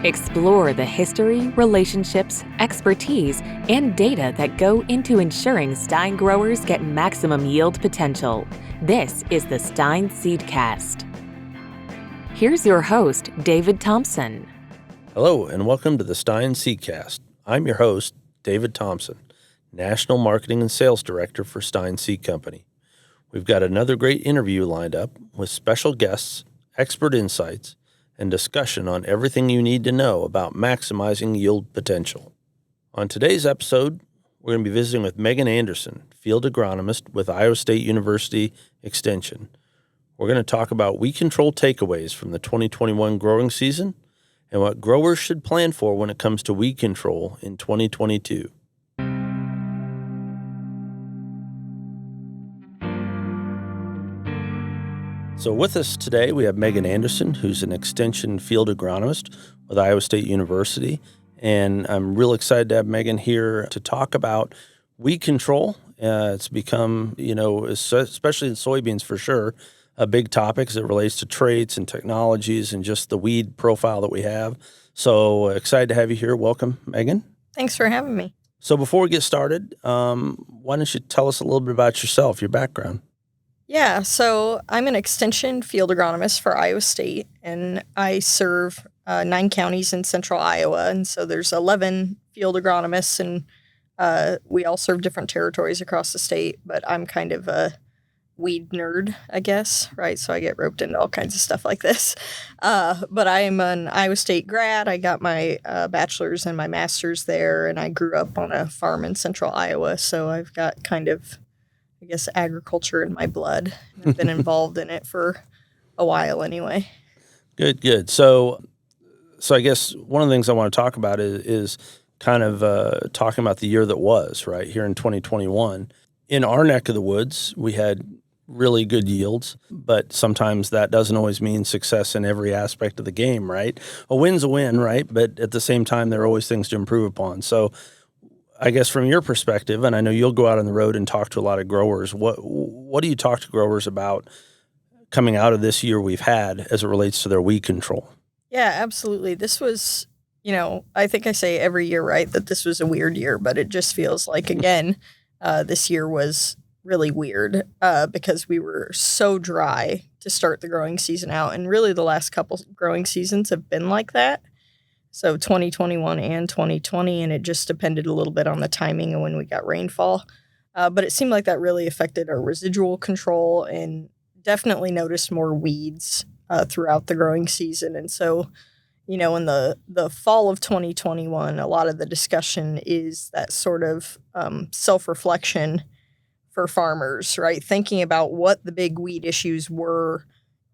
Explore the history, relationships, expertise, and data that go into ensuring Stine growers get maximum yield potential. This is the Stine Seedcast. Here's your host, David Thompson. Hello, and welcome to the Stine Seedcast. I'm your host, David Thompson, National Marketing and Sales Director for Stine Seed Company. We've got another great interview lined up with special guests, expert insights, and discussion on everything you need to know about maximizing yield potential. On today's episode, we're going to be visiting with Meaghan Anderson, field agronomist with Iowa State University Extension. We're going to talk about weed control takeaways from the 2021 growing season and what growers should plan for when it comes to weed control in 2022. So with us today, we have Meaghan Anderson, who's an extension field agronomist with Iowa State University. And I'm real excited to have Meaghan here to talk about weed control. It's become, especially in soybeans for sure, a big topic as it relates to traits and technologies and just the weed profile that we have. So excited to have you here. Welcome, Meaghan. Thanks for having me. So before we get started, why don't you tell us a little bit about yourself, your background? Yeah, so I'm an extension field agronomist for Iowa State, and I serve 9 counties in central Iowa. And so there's 11 field agronomists, and we all serve different territories across the state. But I'm kind of a weed nerd, I guess, right? So I get roped into all kinds of stuff like this. But I'm an Iowa State grad. I got my bachelor's and my master's there, and I grew up on a farm in central Iowa. So I've got kind of, I guess, agriculture in my blood. I've been involved in it for a while anyway. Good. So I guess one of the things I want to talk about is kind of talking about the year that was, right, here in 2021. In our neck of the woods, we had really good yields, but sometimes that doesn't always mean success in every aspect of the game, right? A win's a win, right? But at the same time, there are always things to improve upon. So I guess from your perspective, and I know you'll go out on the road and talk to a lot of growers, what do you talk to growers about coming out of this year we've had as it relates to their weed control? Yeah, absolutely. This was, I think I say every year, right, that this was a weird year, but it just feels like, again, this year was really weird because we were so dry to start the growing season out. And really the last couple growing seasons have been like that. So 2021 and 2020, and it just depended a little bit on the timing of when we got rainfall. But it seemed like that really affected our residual control and definitely noticed more weeds throughout the growing season. And so, in the fall of 2021, a lot of the discussion is that sort of self-reflection for farmers, right? Thinking about what the big weed issues were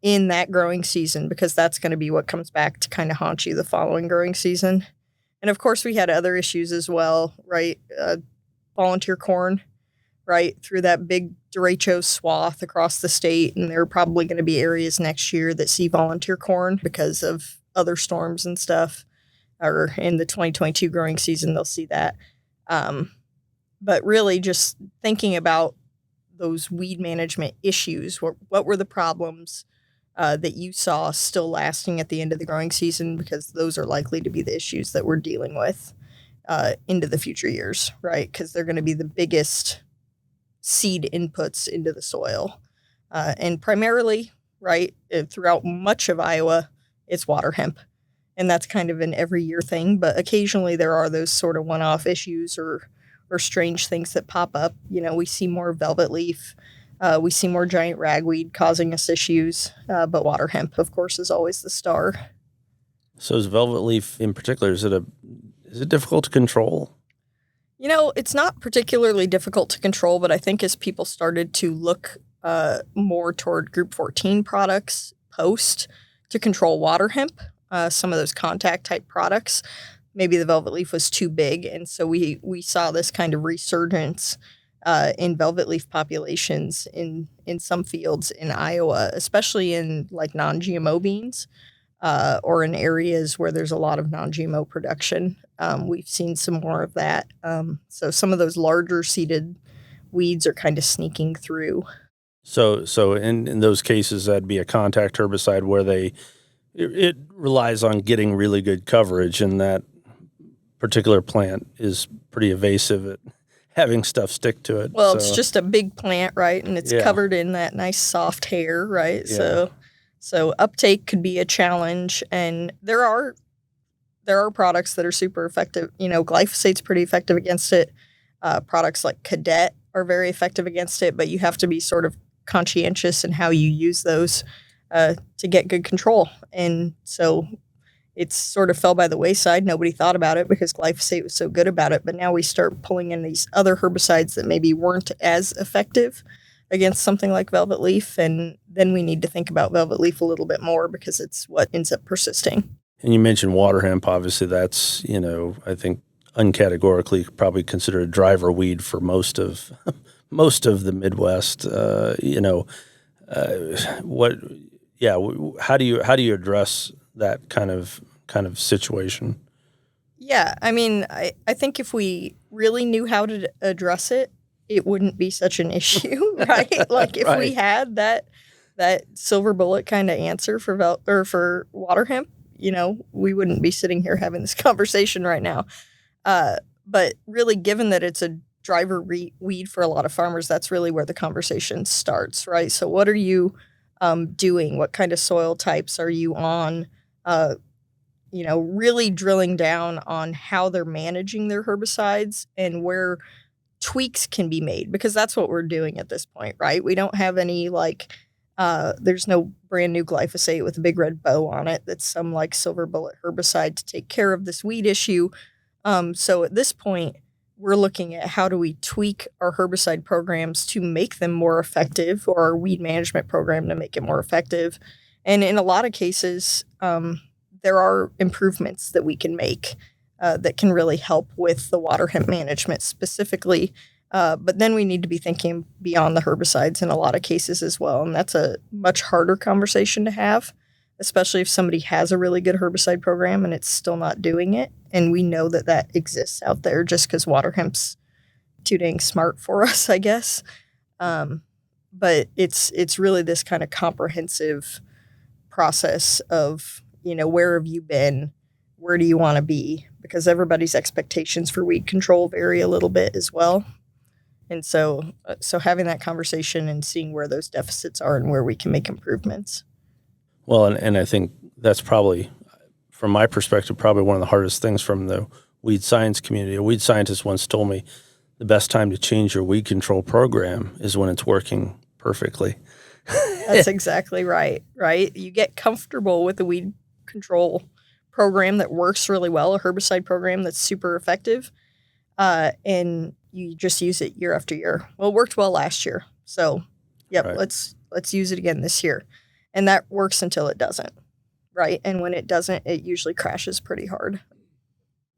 in that growing season, because that's going to be what comes back to kind of haunt you the following growing season. And of course, we had other issues as well, right? Volunteer corn, right? Through that big derecho swath across the state. And there are probably going to be areas next year that see volunteer corn because of other storms and stuff. Or in the 2022 growing season, they'll see that. But really just thinking about those weed management issues, what were the problems that you saw still lasting at the end of the growing season, because those are likely to be the issues that we're dealing with into the future years, right? Because they're going to be the biggest seed inputs into the soil. And primarily, right, throughout much of Iowa, it's Waterhemp. And that's kind of an every year thing, but occasionally there are those sort of one-off issues or strange things that pop up. We see more Velvetleaf. We see more giant ragweed causing us issues, but Waterhemp, of course, is always the star. So is Velvetleaf in particular, is it difficult to control? It's not particularly difficult to control, but I think as people started to look more toward Group 14 products post to control Waterhemp, some of those contact type products, maybe the Velvetleaf was too big. And so we saw this kind of resurgence in Velvetleaf populations in some fields in Iowa, especially in like non-GMO beans or in areas where there's a lot of non-GMO production. We've seen some more of that. So some of those larger seeded weeds are kind of sneaking through. So in those cases, that'd be a contact herbicide where they it relies on getting really good coverage, and that particular plant is pretty evasive at having stuff stick to it. Well, it's just a big plant, right? And it's Yeah. covered in that nice soft hair, right? Yeah. So uptake could be a challenge, and there are products that are super effective. Glyphosate's pretty effective against it. Products like Cadet are very effective against it, but you have to be sort of conscientious in how you use those to get good control. And so it's sort of fell by the wayside. Nobody thought about it because glyphosate was so good about it. But now we start pulling in these other herbicides that maybe weren't as effective against something like Velvetleaf. And then we need to think about Velvetleaf a little bit more because it's what ends up persisting. And you mentioned Waterhemp. Obviously, that's, I think uncategorically probably considered a driver weed for most of the Midwest. How do you address that kind of situation? Yeah, I mean, I think if we really knew how to address it, it wouldn't be such an issue, right? Like if Right. we had that silver bullet kind of answer for Waterhemp, we wouldn't be sitting here having this conversation right now. But really, given that it's a driver weed for a lot of farmers, that's really where the conversation starts, right? So what are you doing? What kind of soil types are you on? Really drilling down on how they're managing their herbicides and where tweaks can be made, because that's what we're doing at this point, right? We don't have any there's no brand new glyphosate with a big red bow on it that's some silver bullet herbicide to take care of this weed issue. So at this point, we're looking at how do we tweak our herbicide programs to make them more effective, or our weed management program to make it more effective. And in a lot of cases, there are improvements that we can make that can really help with the water hemp management specifically. But then we need to be thinking beyond the herbicides in a lot of cases as well. And that's a much harder conversation to have, especially if somebody has a really good herbicide program and it's still not doing it. And we know that exists out there just because water hemp's too dang smart for us, I guess. But it's really this kind of comprehensive process of, where have you been? Where do you want to be? Because everybody's expectations for weed control vary a little bit as well. And so having that conversation and seeing where those deficits are and where we can make improvements. Well, and I think that's probably, from my perspective, probably one of the hardest things from the weed science community. A weed scientist once told me the best time to change your weed control program is when it's working perfectly. That's exactly right? You get comfortable with the weed control program that works really well, a herbicide program that's super effective, and you just use it year after year. Well, it worked well last year, so Right. let's use it again this year. And that works until it doesn't, right? And when it doesn't, it usually crashes pretty hard.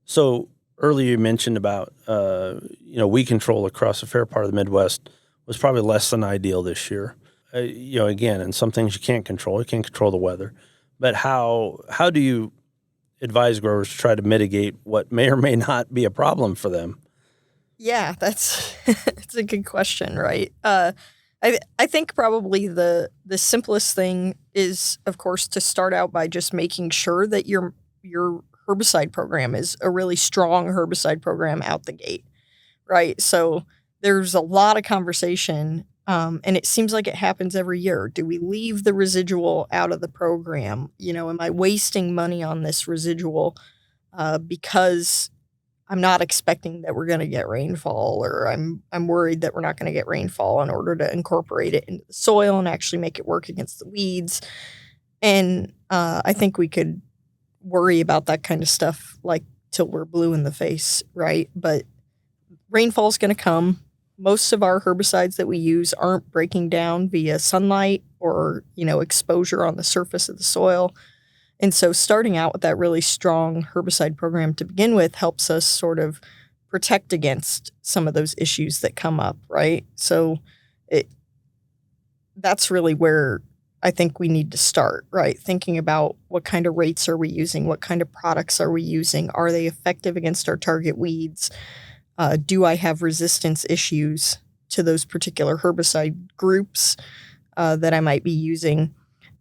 So earlier you mentioned about weed control across a fair part of the Midwest was probably less than ideal this year. Again, and some things you can't control. You can't control the weather. But how do you advise growers to try to mitigate what may or may not be a problem for them? Yeah, that's a good question, right? I think probably the simplest thing is, of course, to start out by just making sure that your herbicide program is a really strong herbicide program out the gate, right? So there's a lot of conversation, and it seems like it happens every year. Do we leave the residual out of the program? Am I wasting money on this residual because I'm not expecting that we're going to get rainfall, or I'm worried that we're not going to get rainfall in order to incorporate it into the soil and actually make it work against the weeds. And I think we could worry about that kind of stuff till we're blue in the face, right? But rainfall's going to come. Most of our herbicides that we use aren't breaking down via sunlight or, exposure on the surface of the soil. And so starting out with that really strong herbicide program to begin with helps us sort of protect against some of those issues that come up, right? So that's really where I think we need to start, right? Thinking about what kind of rates are we using? What kind of products are we using? Are they effective against our target weeds? Do I have resistance issues to those particular herbicide groups that I might be using?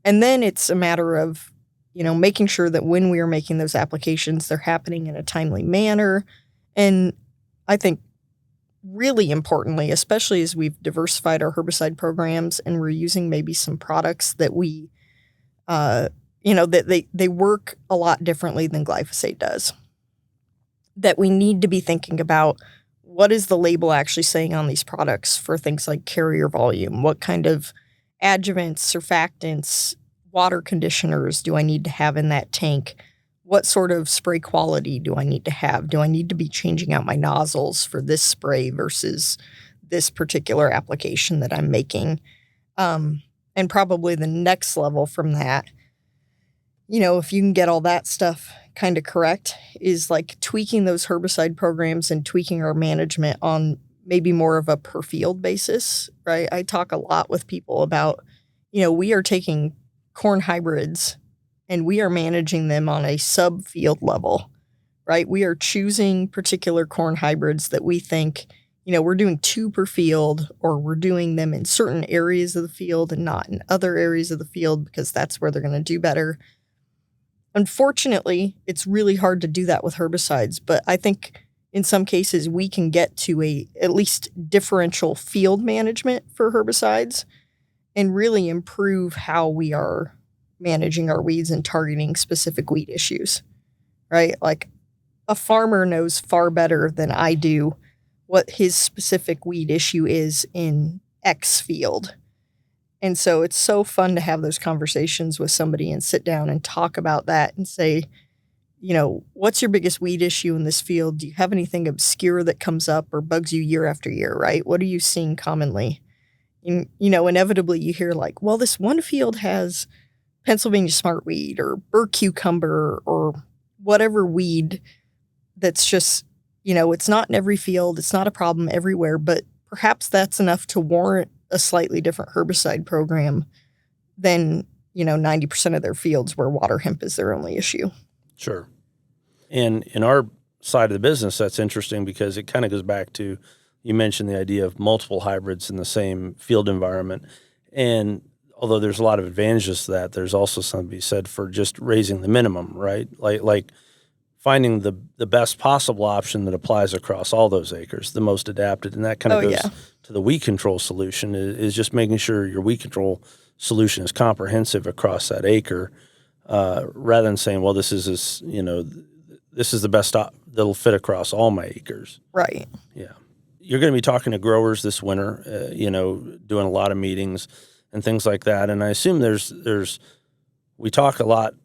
And then it's a matter of, making sure that when we are making those applications, they're happening in a timely manner. And I think really importantly, especially as we've diversified our herbicide programs and we're using maybe some products that we, that they work a lot differently than glyphosate does, that we need to be thinking about what is the label actually saying on these products for things like carrier volume, what kind of adjuvants, surfactants, water conditioners do I need to have in that tank? What sort of spray quality do I need to have? Do I need to be changing out my nozzles for this spray versus this particular application that I'm making? And probably the next level from that, if you can get all that stuff kind of correct, is like tweaking those herbicide programs and tweaking our management on maybe more of a per field basis, right? I talk a lot with people about, we are taking corn hybrids and we are managing them on a sub-field level, right? We are choosing particular corn hybrids that we think, we're doing 2 per field, or we're doing them in certain areas of the field and not in other areas of the field because that's where they're going to do better. Unfortunately, it's really hard to do that with herbicides, but I think in some cases we can get to at least differential field management for herbicides and really improve how we are managing our weeds and targeting specific weed issues, right? Like a farmer knows far better than I do what his specific weed issue is in X field. And so it's so fun to have those conversations with somebody and sit down and talk about that and say, what's your biggest weed issue in this field? Do you have anything obscure that comes up or bugs you year after year, right? What are you seeing commonly? And, inevitably you hear like, well, this one field has Pennsylvania smartweed or burr cucumber or whatever weed that's just, it's not in every field. It's not a problem everywhere, but perhaps that's enough to warrant a slightly different herbicide program than, 90% of their fields where water hemp is their only issue. Sure. And in our side of the business, that's interesting because it kind of goes back to, you mentioned the idea of multiple hybrids in the same field environment. And although there's a lot of advantages to that, there's also something to be said for just raising the minimum, right? Like finding the best possible option that applies across all those acres, the most adapted. And that kind of goes to the weed control solution, is just making sure your weed control solution is comprehensive across that acre, rather than saying, well, this is the best that'll fit across all my acres. Right. Yeah. You're going to be talking to growers this winter, doing a lot of meetings and things like that. And I assume we talk a lot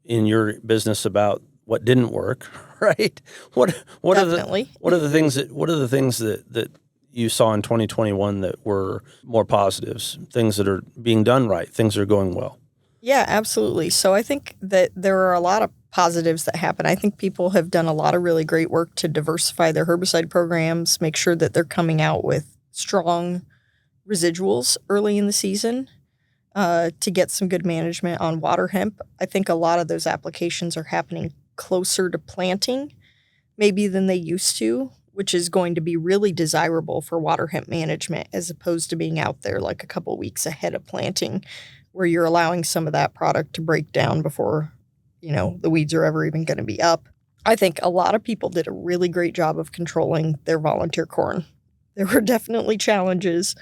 in your business about what didn't work, right? What are the things that you saw in 2021 that were more positives, things that are being done right, things that are going well? Yeah, absolutely. So I think that there are a lot of positives that happen. I think people have done a lot of really great work to diversify their herbicide programs, make sure that they're coming out with strong residuals early in the season to get some good management on water hemp. I think a lot of those applications are happening closer to planting maybe than they used to, which is going to be really desirable for water hemp management as opposed to being out there like a couple weeks ahead of planting where you're allowing some of that product to break down before, the weeds are ever even going to be up. I think a lot of people did a really great job of controlling their volunteer corn. There were definitely challenges,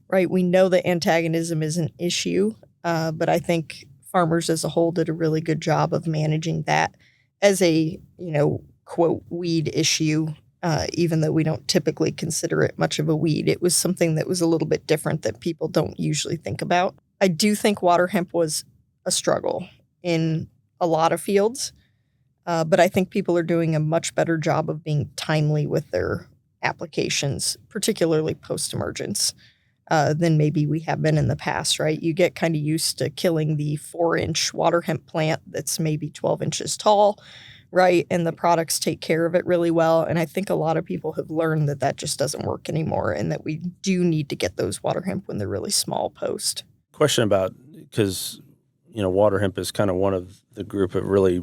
right? We know that antagonism is an issue, but I think farmers as a whole did a really good job of managing that as a, quote, weed issue, even though we don't typically consider it much of a weed. It was something that was a little bit different that people don't usually think about. I do think water hemp was a struggle in a lot of fields, but I think people are doing a much better job of being timely with their applications, particularly post-emergence, than maybe we have been in the past, right? You get kind of used to killing the 4-inch water hemp plant that's maybe 12 inches tall, right? And the products take care of it really well. And I think a lot of people have learned that that just doesn't work anymore and that we do need to get those water hemp when they're really small post. Question about, because, water hemp is kind of one of the group of really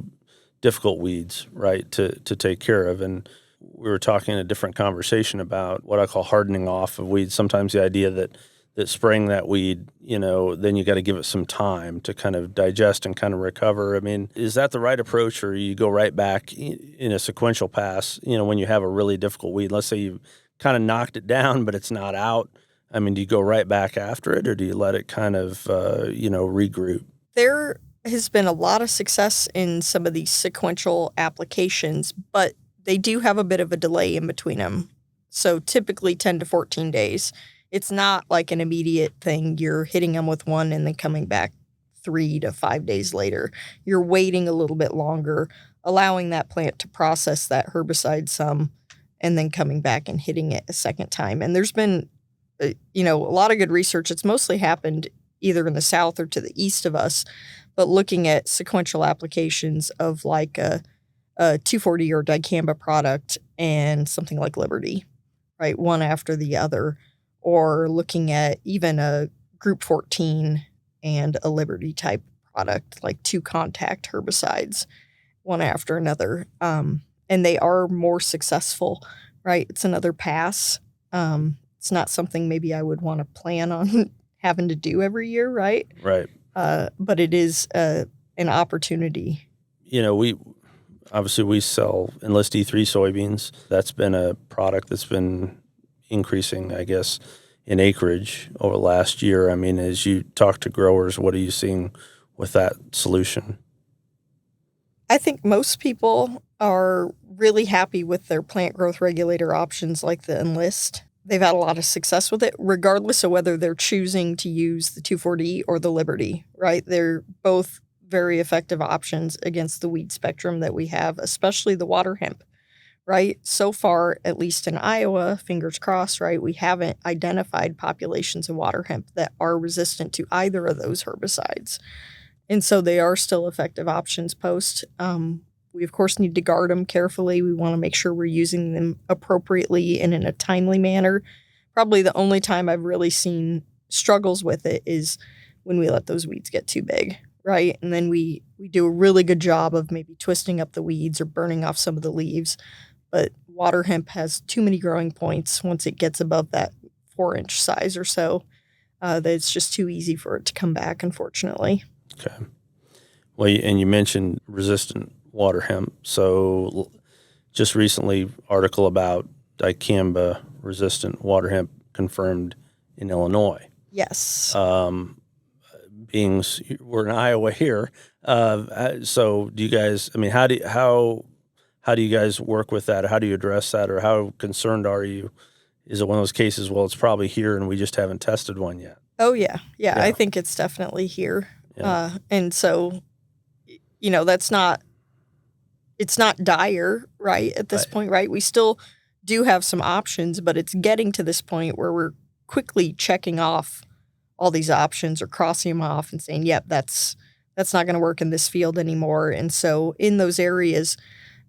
difficult weeds, right, to take care of. And we were talking in a different conversation about what I call hardening off of weeds. Sometimes the idea that that spraying that weed, then you got to give it some time to kind of digest and kind of recover. I mean, is that the right approach, or you go right back in a sequential pass, when you have a really difficult weed? Let's say you kind of knocked it down, but it's not out. I mean, do you go right back after it, or do you let it kind of, regroup? There has been a lot of success in some of these sequential applications, but they do have a bit of a delay in between them. So typically 10 to 14 days. It's not like an immediate thing. You're hitting them with one and then coming back 3 to 5 days later. You're waiting a little bit longer, allowing that plant to process that herbicide some, and then coming back and hitting it a second time. And there's been, a lot of good research. It's mostly happened either in the south or to the east of us, but looking at sequential applications of like a 2,4-D or Dicamba product and something like Liberty, right? One after the other. Or looking at even a Group 14 and a Liberty type product, like 2 contact herbicides, one after another. And they are more successful, right? It's another pass. It's not something maybe I would want to plan on having to do every year, right? Right. But it is an opportunity. We sell Enlist E3 soybeans. That's been a product that's been increasing, I guess, in acreage over the last year. I mean, as you talk to growers, what are you seeing with that solution? I think most people are really happy with their plant growth regulator options like the Enlist. They've had a lot of success with it, regardless of whether they're choosing to use the 2,4-D or the Liberty, right? They're both very effective options against the weed spectrum that we have, especially the Waterhemp. Right? So far, at least in Iowa, fingers crossed, right, we haven't identified populations of waterhemp that are resistant to either of those herbicides. And so they are still effective options post. We, of course, need to guard them carefully. We want to make sure we're using them appropriately and in a timely manner. Probably the only time I've really seen struggles with it is when we let those weeds get too big, right? And then we do a really good job of maybe twisting up the weeds or burning off some of the leaves. But water hemp has too many growing points once it gets above that 4-inch size or so, that it's just too easy for it to come back, unfortunately. Okay. Well, and you mentioned resistant water hemp. So just recently, article about Dicamba resistant water hemp confirmed in Illinois. Yes. Being we're in Iowa here, so do you guys? I mean, how do you guys work with that? How do you address that, or how concerned are you? Is it one of those cases? Well, it's probably here, and we just haven't tested one yet. Oh yeah. I think it's definitely here, and so, that's not. It's not dire, right? At this point, right? We still do have some options, but it's getting to this point where we're quickly checking off all these options or crossing them off and saying, yep, that's not going to work in this field anymore. And so in those areas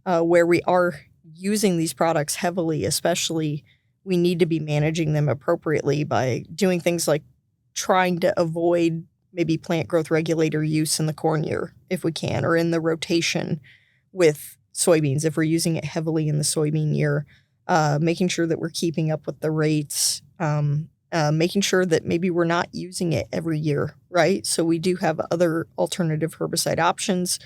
where we are using these products heavily, especially, we need to be managing them appropriately by doing things like trying to avoid maybe plant growth regulator use in the corn year if we can, or in the rotation with soybeans if we're using it heavily in the soybean year, making sure that we're keeping up with the rates, making sure that maybe we're not using it every year, right? So we do have other alternative herbicide options.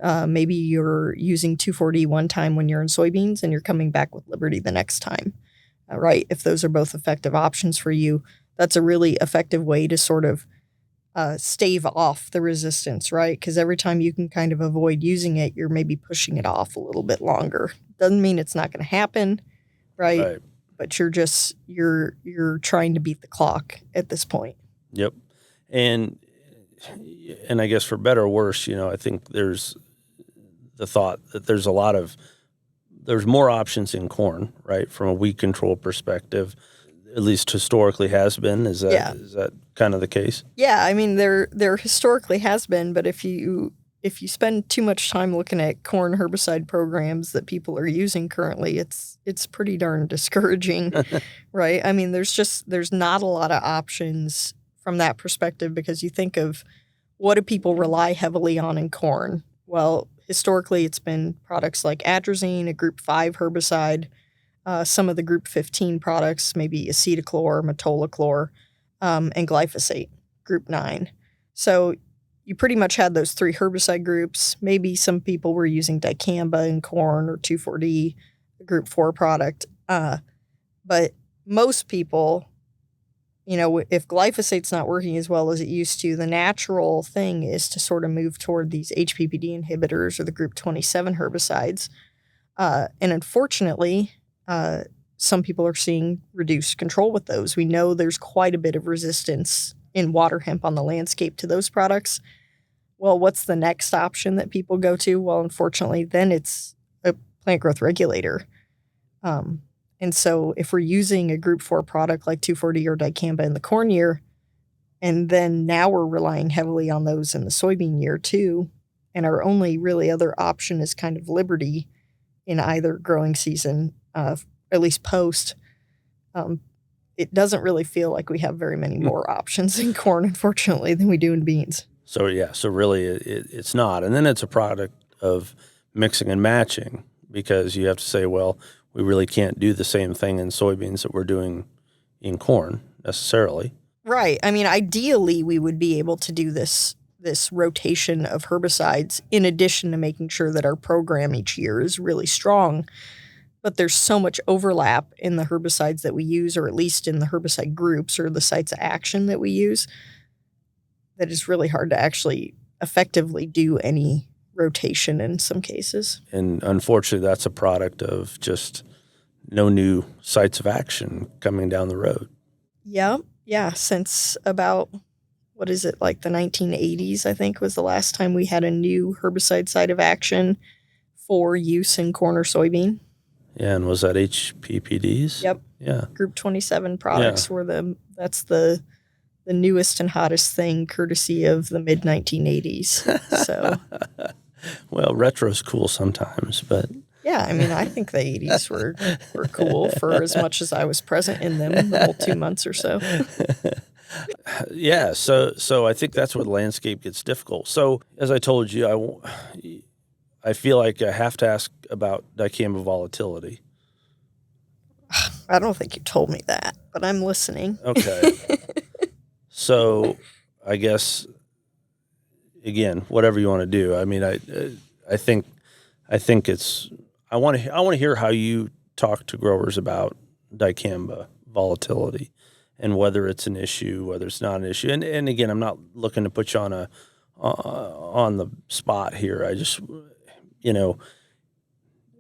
Maybe you're using 2,4-D one time when you're in soybeans and you're coming back with Liberty the next time, right? If those are both effective options for you, that's a really effective way to sort of stave off the resistance, right? Because every time you can kind of avoid using it, you're maybe pushing it off a little bit longer. Doesn't mean it's not going to happen, right? But you're trying to beat the clock at this point. Yep. And I guess for better or worse, I think there's the thought that there's more options in corn, right? From a weed control perspective, at least historically has been. Is that kind of the case? Yeah, I mean there historically has been, but if you spend too much time looking at corn herbicide programs that people are using currently, it's pretty darn discouraging, right? I mean, there's not a lot of options from that perspective, because you think of what do people rely heavily on in corn? Well, historically it's been products like atrazine, a group 5 herbicide, some of the group 15 products, maybe acetochlor, metolachlor. and glyphosate, group 9. So you pretty much had those 3 herbicide groups. Maybe some people were using dicamba in corn or 2,4-D, a group 4 product. But most people, if glyphosate's not working as well as it used to, the natural thing is to sort of move toward these HPPD inhibitors or the group 27 herbicides. And unfortunately, some people are seeing reduced control with those. We know there's quite a bit of resistance in Waterhemp on the landscape to those products. Well, what's the next option that people go to? Well, unfortunately, then it's a plant growth regulator. And so if we're using a group 4 product like 2,4-D or dicamba in the corn year, and then now we're relying heavily on those in the soybean year too, and our only really other option is kind of Liberty in either growing season, at least post, it doesn't really feel like we have very many more options in corn, unfortunately, than we do in beans. So really it's not. And then it's a product of mixing and matching, because you have to say, well, we really can't do the same thing in soybeans that we're doing in corn necessarily. Right. I mean, ideally, we would be able to do this rotation of herbicides in addition to making sure that our program each year is really strong. But there's so much overlap in the herbicides that we use, or at least in the herbicide groups or the sites of action that we use, that it's really hard to actually effectively do any rotation in some cases. And unfortunately, that's a product of just no new sites of action coming down the road. Yeah. Since about, like the 1980s, I think, was the last time we had a new herbicide site of action for use in corn or soybean. Yeah, and was that HPPDs? Yep. Yeah. Group 27 products were that's the newest and hottest thing, courtesy of the mid-1980s. So, well, retro's cool sometimes, but yeah, I mean, I think the 80s were cool for as much as I was present in them, the whole 2 months or so. Yeah, so I think that's where the landscape gets difficult. So, as I told you, I feel like I have to ask about dicamba volatility. I don't think you told me that, but I'm listening. Okay. So, I guess, again, whatever you want to do. I mean, I think it's. I want to hear how you talk to growers about dicamba volatility and whether it's an issue, whether it's not an issue. And again, I'm not looking to put you on on the spot here. I just,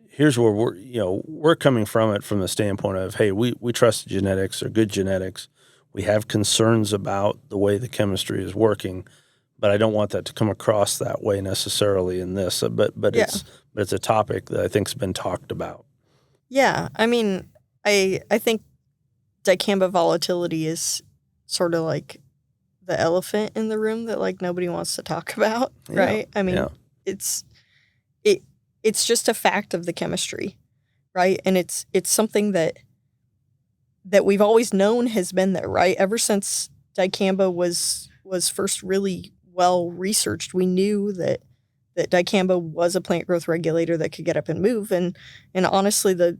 here's where we're coming from it from the standpoint of, hey, we trust genetics, they're good genetics. We have concerns about the way the chemistry is working, but I don't want that to come across that way necessarily in this. But it's a topic that I think's been talked about. Yeah, I mean, I think dicamba volatility is sort of like the elephant in the room that like nobody wants to talk about, right? I mean, it's just a fact of the chemistry, right? And it's something that we've always known has been there, right? Ever since dicamba was first really well researched, we knew that dicamba was a plant growth regulator that could get up and move, and honestly, the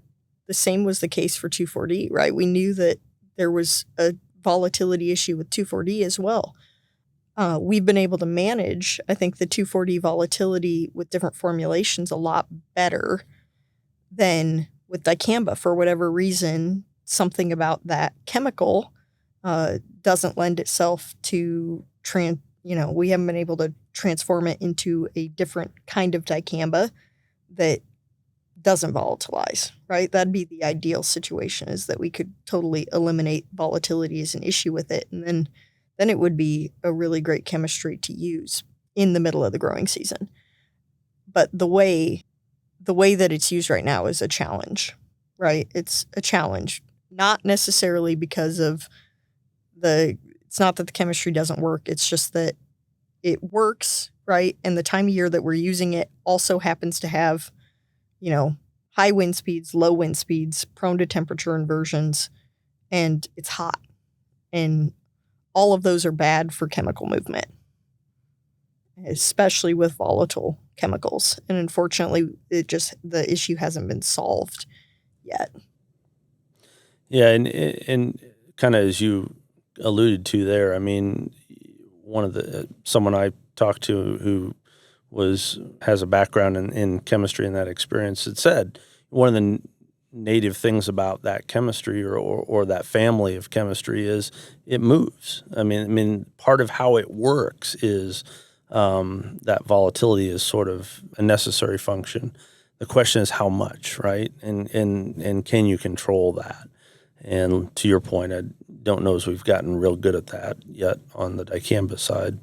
same was the case for 2,4-D, right? We knew that there was a volatility issue with 2,4-D as well. We've been able to manage, I think, the 2,4-D volatility with different formulations a lot better than with dicamba. For whatever reason, something about that chemical doesn't lend itself to we haven't been able to transform it into a different kind of dicamba that doesn't volatilize, right? That'd be the ideal situation, is that we could totally eliminate volatility as an issue with it. And then it would be a really great chemistry to use in the middle of the growing season. But the way that it's used right now is a challenge, right? It's a challenge, not necessarily because of it's not that the chemistry doesn't work. It's just that it works, right? And the time of year that we're using it also happens to have, high wind speeds, low wind speeds, prone to temperature inversions, and it's hot. And all of those are bad for chemical movement, especially with volatile chemicals. And unfortunately, the issue hasn't been solved yet. Yeah, and kind of as you alluded to there. I mean, someone I talked to who has a background in chemistry and that experience had said one of the native things about that chemistry or that family of chemistry is it moves. I mean, part of how it works is that volatility is sort of a necessary function. The question is how much, right? And can you control that? And to your point, I don't know as we've gotten real good at that yet on the Dicamba side.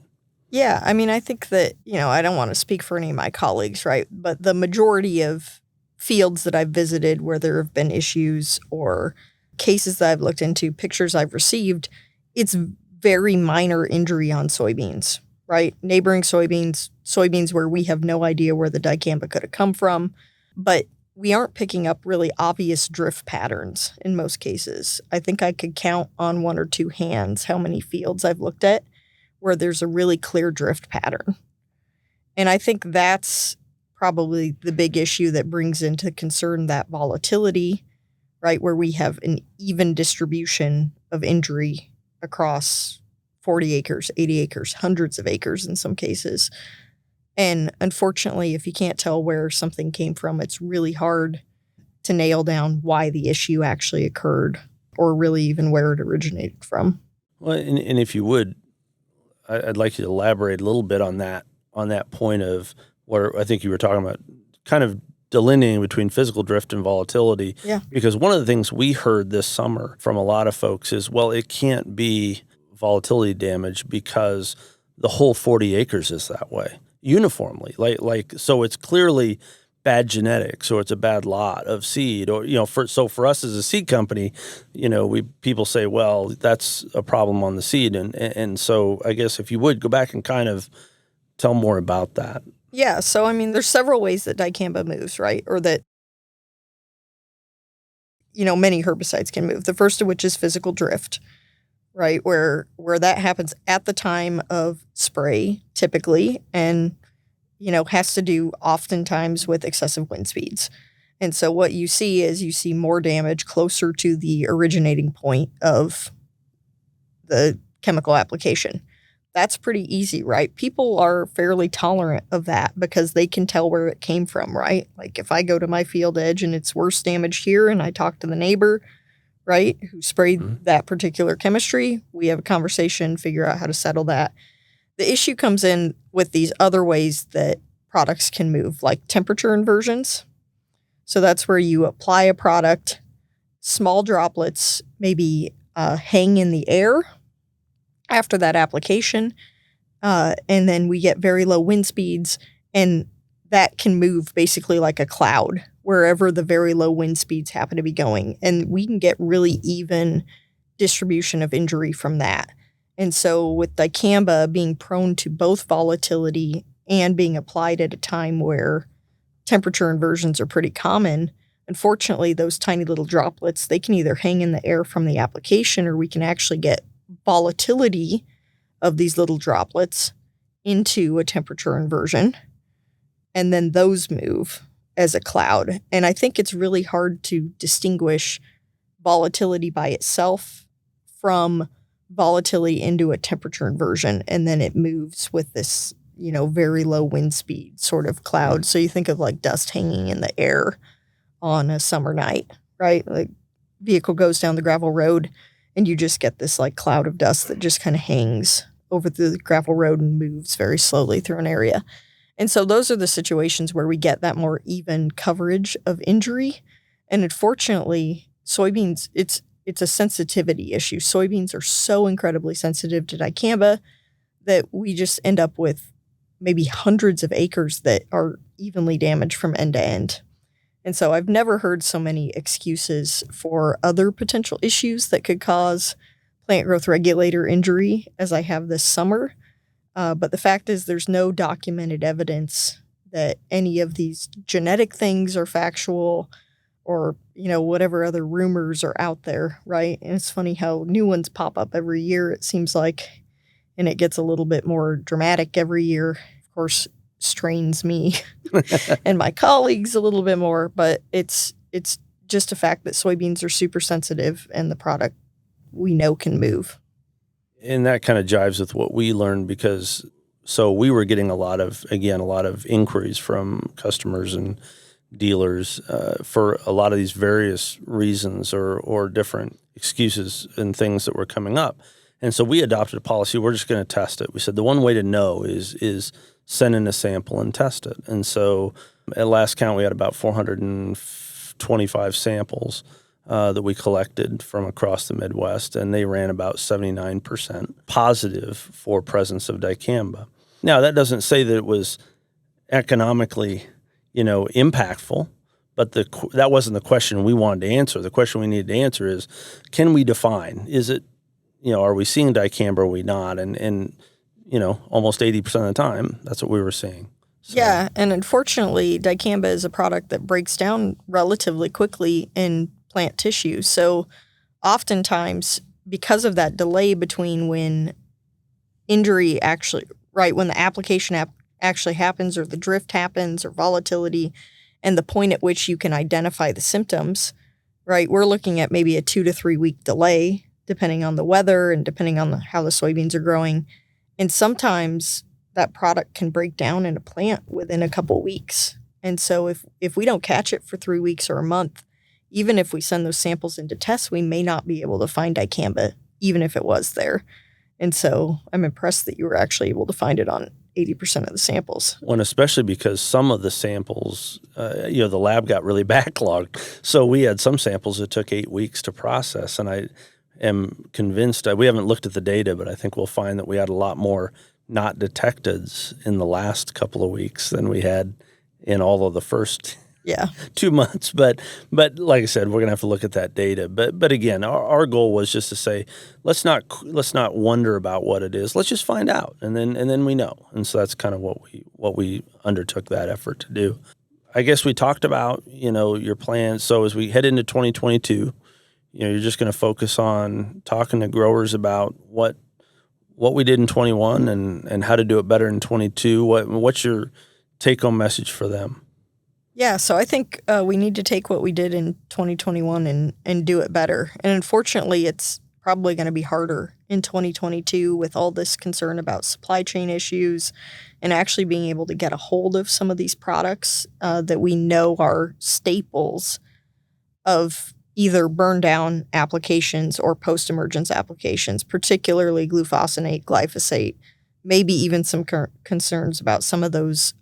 Yeah, I mean, I think that, I don't want to speak for any of my colleagues, right? But the majority of fields that I've visited where there have been issues or cases that I've looked into, pictures I've received, it's very minor injury on soybeans, right? Neighboring soybeans where we have no idea where the Dicamba could have come from, but we aren't picking up really obvious drift patterns in most cases. I think I could count on one or two hands how many fields I've looked at where there's a really clear drift pattern. And I think that's probably the big issue that brings into concern that volatility, right, where we have an even distribution of injury across 40 acres, 80 acres, hundreds of acres in some cases. And unfortunately, if you can't tell where something came from, it's really hard to nail down why the issue actually occurred or really even where it originated from. Well, and if you would, I'd like you to elaborate a little bit on that point of what I think you were talking about, kind of delineating between physical drift and volatility. Yeah. Because one of the things we heard this summer from a lot of folks is, well, it can't be volatility damage because the whole 40 acres is that way uniformly. So it's clearly bad genetics or it's a bad lot of seed or, for us as a seed company, people say, well, that's a problem on the seed. And so I guess if you would go back and kind of tell more about that. Yeah. So, I mean, there's several ways that Dicamba moves, right? Or that, many herbicides can move. The first of which is physical drift, right? Where that happens at the time of spray typically and, has to do oftentimes with excessive wind speeds. And so what you see more damage closer to the originating point of the chemical application. That's pretty easy, right? People are fairly tolerant of that because they can tell where it came from, right? Like if I go to my field edge and it's worse damage here and I talk to the neighbor, right, who sprayed that particular chemistry, we have a conversation, figure out how to settle that. The issue comes in with these other ways that products can move, like temperature inversions. So that's where you apply a product, small droplets maybe hang in the air after that application, and then we get very low wind speeds, and that can move basically like a cloud wherever the very low wind speeds happen to be going. And we can get really even distribution of injury from that. And so with Dicamba being prone to both volatility and being applied at a time where temperature inversions are pretty common, unfortunately, those tiny little droplets, they can either hang in the air from the application or we can actually get volatility of these little droplets into a temperature inversion. And then those move as a cloud. And I think it's really hard to distinguish volatility by itself from volatility into a temperature inversion, and then it moves with this, very low wind speed sort of cloud. So you think of like dust hanging in the air on a summer night, right? Like vehicle goes down the gravel road and you just get this like cloud of dust that just kind of hangs over the gravel road and moves very slowly through an area. And so those are the situations where we get that more even coverage of injury. And unfortunately, soybeans, it's a sensitivity issue. Soybeans are so incredibly sensitive to Dicamba that we just end up with maybe hundreds of acres that are evenly damaged from end to end. And so I've never heard so many excuses for other potential issues that could cause plant growth regulator injury as I have this summer. But the fact is there's no documented evidence that any of these genetic things are factual or, whatever other rumors are out there, right? And it's funny how new ones pop up every year, it seems like, and it gets a little bit more dramatic every year. Of course, strains me and my colleagues a little bit more, but it's just a fact that soybeans are super sensitive and the product we know can move. And that kind of jives with what we learned because so we were getting a lot of inquiries from customers and dealers for a lot of these various reasons or different excuses and things that were coming up. And so we adopted a policy, we're just going to test it. We said the one way to know is send in a sample and test it. And so at last count, we had about 425 samples that we collected from across the Midwest, and they ran about 79% positive for presence of dicamba. Now, that doesn't say that it was economically, impactful, but that wasn't the question we wanted to answer. The question we needed to answer is, can we define? Is it, are we seeing dicamba or are we not? And almost 80% of the time, that's what we were seeing. So. Yeah, and unfortunately, dicamba is a product that breaks down relatively quickly in plant tissue. So oftentimes, because of that delay between when injury actually, when the application actually happens or the drift happens or volatility and the point at which you can identify the symptoms, we're looking at maybe a 2 to 3 week delay, depending on the weather and depending on how the soybeans are growing. And sometimes that product can break down in a plant within a couple weeks. And so if we don't catch it for 3 weeks or a month, even if we send those samples into tests, we may not be able to find dicamba, even if it was there. And so I'm impressed that you were actually able to find it on 80% of the samples. Well, and especially because some of the samples, the lab got really backlogged. So we had some samples that took 8 weeks to process. And I am convinced, we haven't looked at the data, but I think we'll find that we had a lot more not detecteds in the last couple of weeks than we had in all of the first 2 months. But like I said, we're going to have to look at that data. But again, our goal was just to say, let's not wonder about what it is. Let's just find out, and then we know. And so that's kind of what we undertook that effort to do. I guess we talked about your plans. So as we head into 2022, you're just going to focus on talking to growers about what we did in 21 and how to do it better in 22. What's your take-home message for them? Yeah, so I think we need to take what we did in 2021 and do it better. And unfortunately, it's probably going to be harder in 2022 with all this concern about supply chain issues and actually being able to get a hold of some of these products that we know are staples of either burn down applications or post-emergence applications, particularly glufosinate, glyphosate, maybe even some concerns about some of those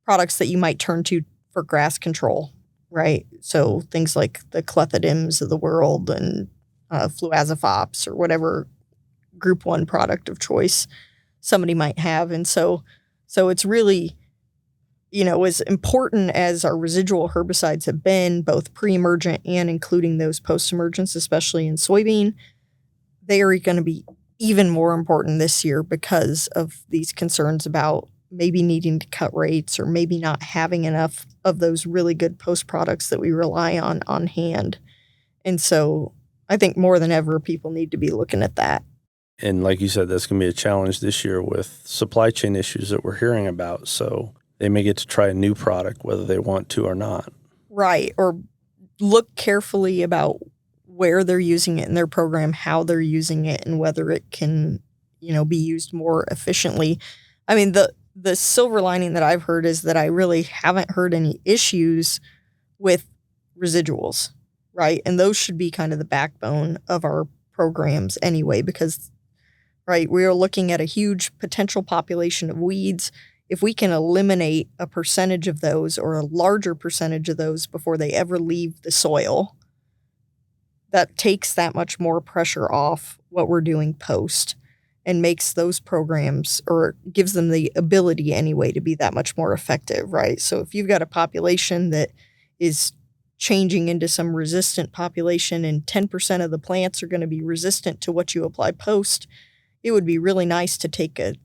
products that you might turn to for grass control, right? So things like the clethodims of the world and fluazifops or whatever group 1 product of choice somebody might have. And so it's really, as important as our residual herbicides have been, both pre-emergent and including those post-emergence, especially in soybean, they are going to be even more important this year because of these concerns about maybe needing to cut rates or maybe not having enough of those really good post products that we rely on hand. And so I think more than ever, people need to be looking at that. And like you said, that's going to be a challenge this year with supply chain issues that we're hearing about. So they may get to try a new product, whether they want to or not. Right. Or look carefully about where they're using it in their program, how they're using it, and whether it can, be used more efficiently. I mean, the silver lining that I've heard is that I really haven't heard any issues with residuals, right? And those should be kind of the backbone of our programs anyway, because, we are looking at a huge potential population of weeds. If we can eliminate a percentage of those or a larger percentage of those before they ever leave the soil, that takes that much more pressure off what we're doing post and makes those programs, or gives them the ability anyway, to be that much more effective, right? So if you've got a population that is changing into some resistant population and 10% of the plants are going to be resistant to what you apply post, it would be really nice to take a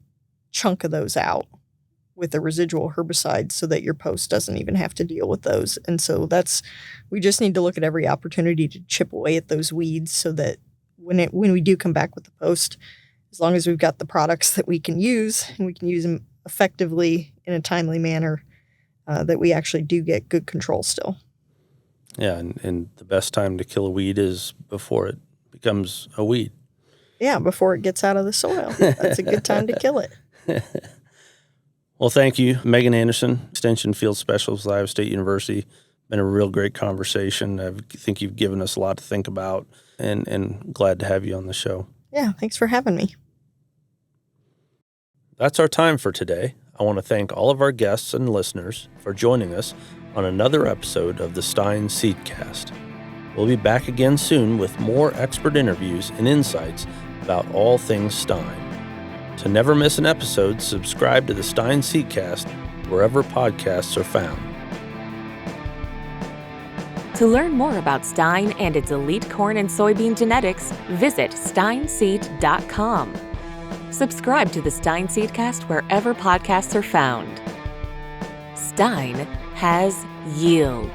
chunk of those out with a residual herbicide so that your post doesn't even have to deal with those. And so we just need to look at every opportunity to chip away at those weeds so that when we do come back with the post, as long as we've got the products that we can use and we can use them effectively in a timely manner, that we actually do get good control still. Yeah, and the best time to kill a weed is before it becomes a weed. Yeah, before it gets out of the soil. That's a good time to kill it. Well, thank you, Meaghan Anderson, Extension Field Specialist with Iowa State University. Been a real great conversation. I think you've given us a lot to think about, and glad to have you on the show. Yeah, thanks for having me. That's our time for today. I want to thank all of our guests and listeners for joining us on another episode of the Stine Seedcast. We'll be back again soon with more expert interviews and insights about all things Stine. To never miss an episode, subscribe to the Stine Seedcast wherever podcasts are found. To learn more about Stine and its elite corn and soybean genetics, visit stineseed.com. Subscribe to the Stine Seedcast wherever podcasts are found. Stine has yield.